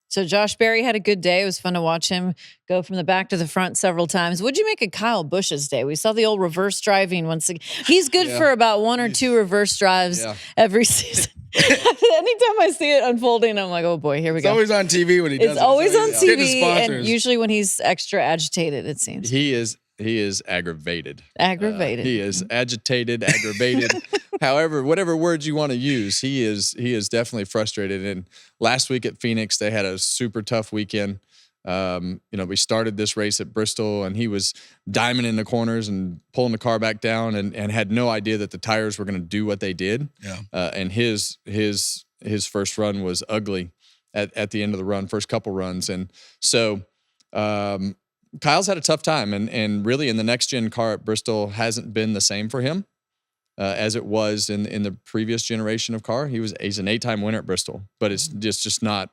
So Josh Berry had a good day. It was fun to watch him go from the back to the front several times. What'd you make of Kyle Busch's day? We saw the old reverse driving once again. He's good for about one or two reverse drives every season. Anytime I see it unfolding, I'm like, oh boy, here we go. It's always on TV when he does it. It's always on TV, and sponsors. usually when he's extra agitated, it seems. He is aggravated. Aggravated. He is agitated, aggravated. However, whatever words you want to use, he is definitely frustrated. And last week at Phoenix, they had a super tough weekend. We started this race at Bristol, and he was diming in the corners and pulling the car back down, and had no idea that the tires were going to do what they did. Yeah. And his first run was ugly at the end of the run, first couple runs, and so. Kyle's had a tough time, and really in the next-gen car at Bristol hasn't been the same for him as it was in the previous generation of car. He's an 8-time winner at Bristol, but it's just not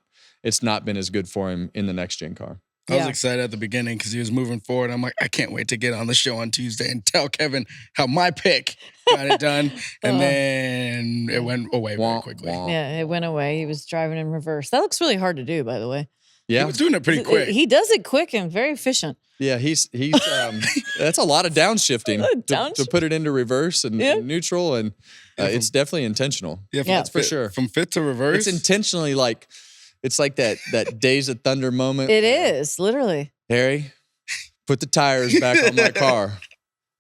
been as good for him in the next-gen car. I was excited at the beginning because he was moving forward. I'm like, I can't wait to get on the show on Tuesday and tell Kevin how my pick got it done. And then it went away very quickly. Yeah, it went away. He was driving in reverse. That looks really hard to do, by the way. Yeah, he was doing it pretty quick. He does it quick and very efficient. Yeah, he's that's a lot of downshifting to put it into reverse and neutral, and it's definitely intentional. Yeah, that's for sure. From fifth to reverse, it's intentionally it's like that Days of Thunder moment. It is literally. Harry, put the tires back on my car.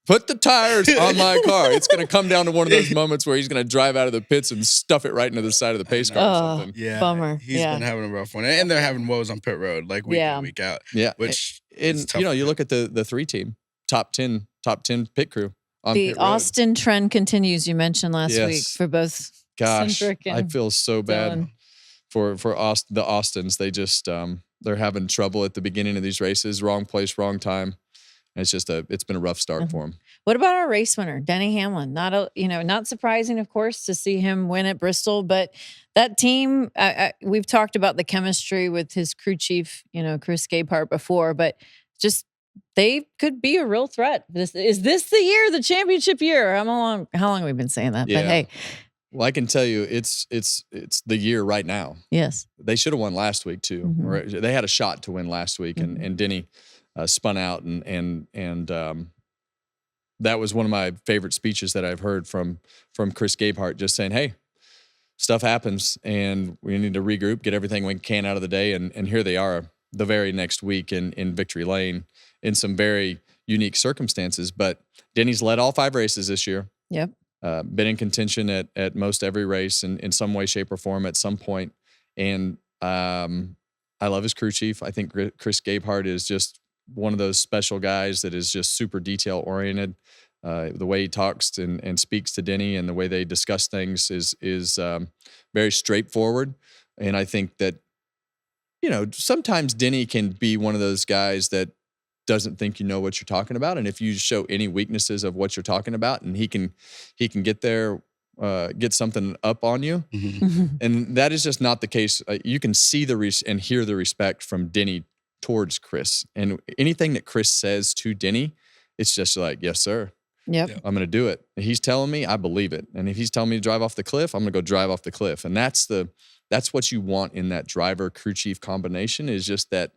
Put the tires on my car. It's going to come down to one of those moments where he's going to drive out of the pits and stuff it right into the side of the pace car or something. Yeah, bummer. He's been having a rough one, and they're having woes on pit road week in, week out. Yeah, which you look at the 3 team top 10 pit crew. The Austin trend continues. You mentioned last week for both. Gosh, Centric and I feel so bad for the Austins. They just they're having trouble at the beginning of these races. Wrong place, wrong time. It's just it's been a rough start for him. What about our race winner, Denny Hamlin? Not surprising, of course, to see him win at Bristol, but that team, we've talked about the chemistry with his crew chief, Chris Gabehart before, but just they could be a real threat. Is this the year, the championship year? How long have we been saying that? Yeah. But hey. Well, I can tell you it's the year right now. Yes. They should have won last week too. Mm-hmm. They had a shot to win last week, and Denny spun out, and that was one of my favorite speeches that I've heard from Chris Gabehart, just saying, hey, stuff happens and we need to regroup, get everything we can out of the day. And here they are the very next week in Victory Lane in some very unique circumstances. But Denny's led all 5 races this year. Yep. Been in contention at most every race in some way, shape, or form at some point. And I love his crew chief. I think Chris Gabehart is just one of those special guys that is just super detail oriented. The way he talks and speaks to Denny and the way they discuss things is very straightforward. And I think that, sometimes Denny can be one of those guys that doesn't think you know what you're talking about. And if you show any weaknesses of what you're talking about, and he can get there, get something up on you. Mm-hmm. And that is just not the case. You can see and hear the respect from Denny towards Chris, and anything that Chris says to Denny, it's just like, yes, sir. Yep. I'm going to do it. If he's telling me, I believe it. And if he's telling me to drive off the cliff, I'm going to go drive off the cliff. And that's what you want in that driver crew chief combination, is just that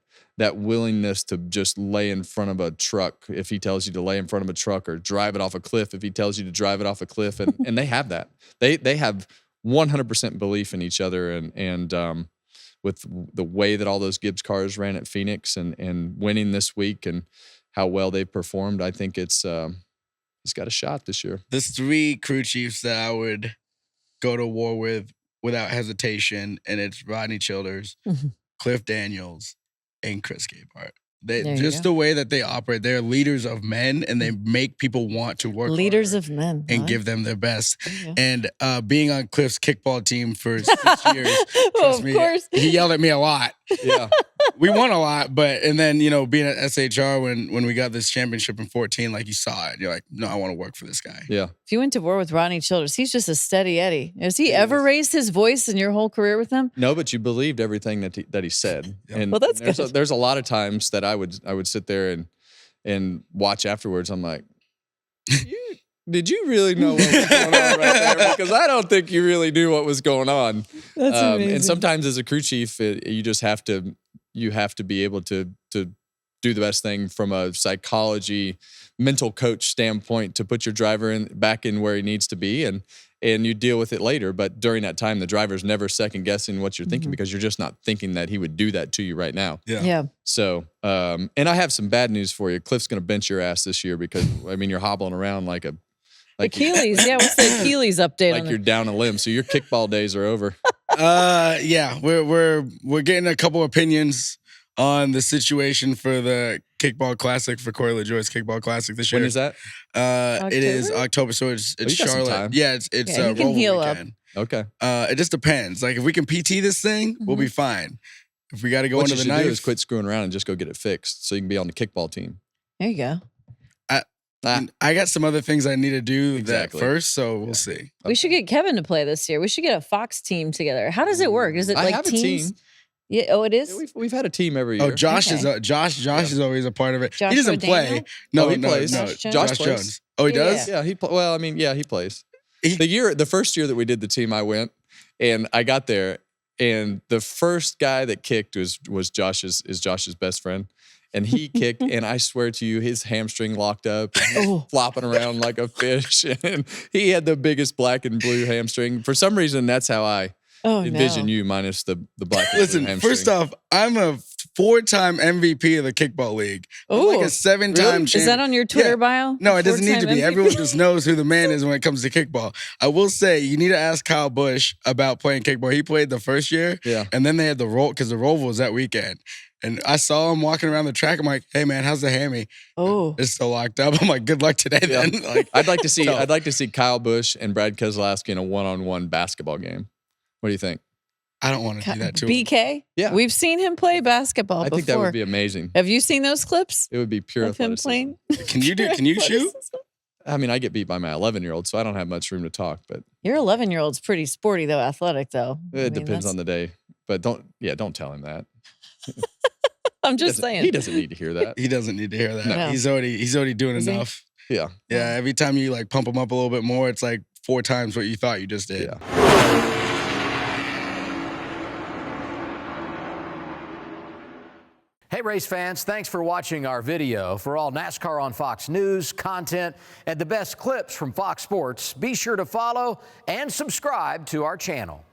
willingness to just lay in front of a truck if he tells you to lay in front of a truck, or drive it off a cliff if he tells you to drive it off a cliff. And they have that. They have 100% belief in each other, and with the way that all those Gibbs cars ran at Phoenix and winning this week and how well they've performed, I think he's got a shot this year. There's 3 crew chiefs that I would go to war with without hesitation, and it's Rodney Childers, Cliff Daniels, and Chris Gabehart. The way that they operate, they're leaders of men, and they make people want to work leaders of men and give them their best. And being on Cliff's kickball team for 6 years, of course, he yelled at me a lot. Yeah, we won a lot, and then being at SHR when we got this championship in 2014, like, you saw it, you're like, no, I want to work for this guy. Yeah. If you went to war with Rodney Childers, he's just a steady Eddie. Has he ever raised his voice in your whole career with him? No, but you believed everything that he said. And well, that's good. There's a lot of times that I would sit there and watch afterwards. I'm like, did you really know what was going on right there? Because I don't think you really knew what was going on. That's amazing. And sometimes as a crew chief, you just have to be able to do the best thing from a psychology, mental coach standpoint to put your driver back in where he needs to be, and you deal with it later. But during that time, the driver's never second guessing what you're thinking because you're just not thinking that he would do that to you right now. Yeah. So, and I have some bad news for you. Cliff's going to bench your ass this year because you're hobbling around like Achilles. Yeah, what's the Achilles update? Like you're down a limb. So your kickball days are over. Yeah, we're getting a couple opinions on the situation for the Kickball Classic, for Corey LaJoie's Kickball Classic this year. When is that? It is October, so it's Charlotte. Yeah, it's he can heal weekend. Up. Okay. It just depends. Like if we can PT this thing, we'll be fine. If we got to go into the knife, what you should do is quit screwing around and just go get it fixed, so you can be on the kickball team. There you go. I got some other things I need to do that first, so we'll see. We should get Kevin to play this year. We should get a Fox team together. How does it work? Is it like have teams? A team. Yeah. Oh, it is. Yeah, we've had a team every year. Oh, Josh is always a part of it. He doesn't play. No, he plays. Josh Jones. Oh, he does. Yeah, he plays. The first year that we did the team, I went and I got there, and the first guy that kicked was Josh's best friend. And he kicked, and I swear to you, his hamstring locked up, and flopping around like a fish. And he had the biggest black and blue hamstring. For some reason, that's how I envision you, minus the black and blue hamstring. First off, I'm a 4-time MVP of the kickball league. I'm like a 7-time champion. Is that on your Twitter bio? No, it doesn't need to be. MVP? Everyone just knows who the man is when it comes to kickball. I will say, you need to ask Kyle Busch about playing kickball. He played the first year, and then they had the roll, because the Roval was that weekend. And I saw him walking around the track. I'm like, "Hey man, how's the hammy?" Oh, it's still locked up. I'm like, "Good luck today, then." Like, I'd like to see Kyle Busch and Brad Keselowski in a one-on-one basketball game. What do you think? I don't want to do that too. BK? Yeah, we've seen him play basketball. I think that would be amazing. Have you seen those clips? It would be pure of him playing. Can you shoot? I mean, I get beat by my 11-year-old, so I don't have much room to talk. But your 11-year-old's pretty sporty though, athletic though. It depends on the day. But don't tell him that. I'm just saying. He doesn't need to hear that. He doesn't need to hear that. No. He's already doing enough. Yeah. Yeah. Every time you like pump him up a little bit more, it's like 4 times what you thought you just did. Yeah. Hey, race fans, thanks for watching our video. For all NASCAR on Fox News, content, and the best clips from Fox Sports, be sure to follow and subscribe to our channel.